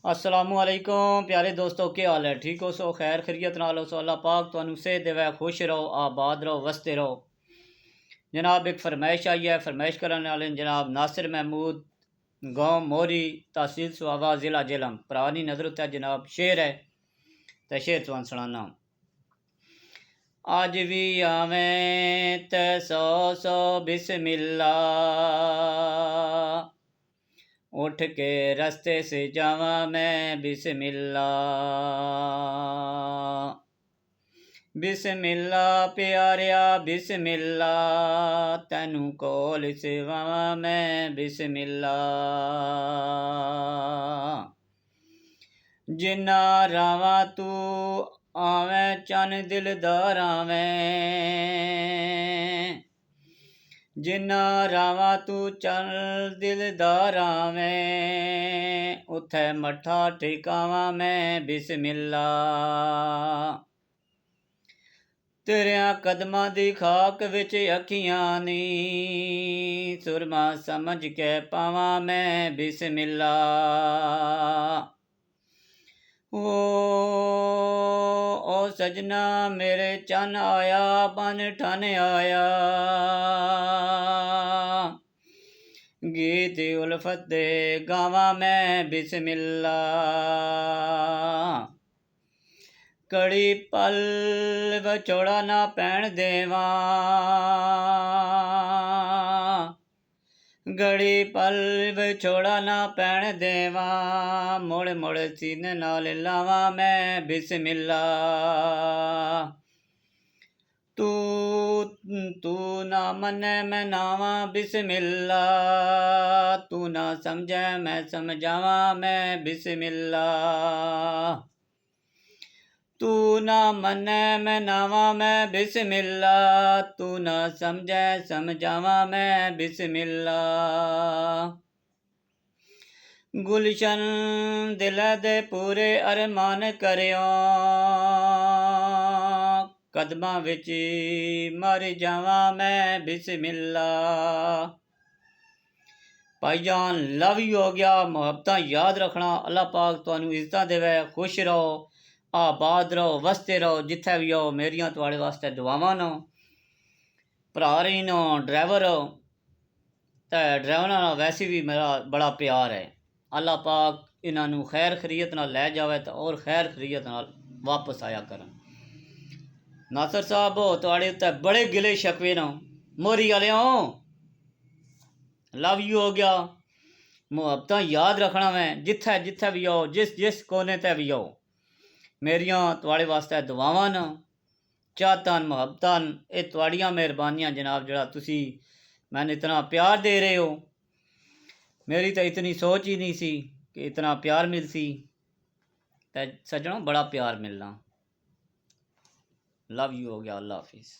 अस्सलामुअलैकुम प्यारे दोस्तों, क्या हाल है? ठीक हो सो? खैर खैरियत नाल हो सो? अल्लाह पाक तुहानू सेहत देवे, खुश रहो, आबाद रहो, वसते रहो। जनाब एक फरमाइश आई है, फरमाइश करने वाले जनाब नासिर महमूद, गाँव मोरी, तहसील सुहावा, ज़िला जेलम। पुरानी नज़र उत्ते जनाब शेर है, तो शेर तुहानू सुनाना। अज भी आवें ते सौ सौ बिस्मिल्ला, उठ के रस्ते से जावा मैं बिस्मिल्ला। बिस्मिल्ला प्यारिया बिस्मिल्ला, तैनू कोल सेवावा मैं बिस्मिल्ला। जिन्ना रावा तू आवें चन दिलदार आवें, जिन्ना रावा तू चल दिलदार आवें, उत्थे मत्था टेकावा मैं बिस्मिल्ला। तेरिया कदमां दी खाक विच अखियां नी, सुरमा समझ के पावा मैं बिस्मिल्ला। ओ सजना मेरे चन आया, बन ठन आया, गीत उल्फत दे गावा मैं बिस्मिल्ला। कड़ी पल विछोड़ा ना पैण देवा, घड़ी पल विछोड़ा ना पैण देवा, मुड़ मुड़ सीने नाल लावा मैं बिस्मिल्ला। तू तू ना मने मैं नावा बिस्मिल्ला, तू ना समझे मैं समझावा मैं बिस्मिल्ला। तू ना मने मैं नावा मैं बिस्मिल्ला, तू ना समझे समझावा मैं बिस्मिल्ला। गुलशन दिल दे पूरे अरमान करियो, कदमां विच मर जावा मैं बिस्मिल्ला। भाईजान लव यू हो गया। मुहब्बतां याद रखना। अल्लाह पाक तुहानू इज्जतां देवे, खुश रहो, आबाद रहो, वसते रहो। जिथे भी हो मेरियां तुहाड़े वास्ते दुआवां न। भरा रही न ड्राइवर हो, तो ड्राइवर नाल वैसे भी मेरा बड़ा प्यार है। अल्लाह पाक इन्हों खैर खरीयत नाल लै जावे तो और खैर खरीयत नाल वापस आया करन। नासिर साहब हो तुहाड़े उत्ते बड़े गिले शकवे न, मोरी वालेओ लव यू हो गया। मुहब्बतां याद रखना मैं, जिथे जिथे भी आओ, जिस जिस कोने ते भी आओ, मेरियां तुहाड़े वास्ते दुआवां न, चाहतां मुहब्बतां। ये तुहाड़ियां मेहरबानियां जनाब, जड़ा तुसी मैंने इतना प्यार दे रहे हो। मेरी तो इतनी सोच ही नहीं सी कि इतना प्यार मिलसी। ते सज्जनों बड़ा प्यार मिलना। लव यू हो गया। अल्लाह हाफिज़।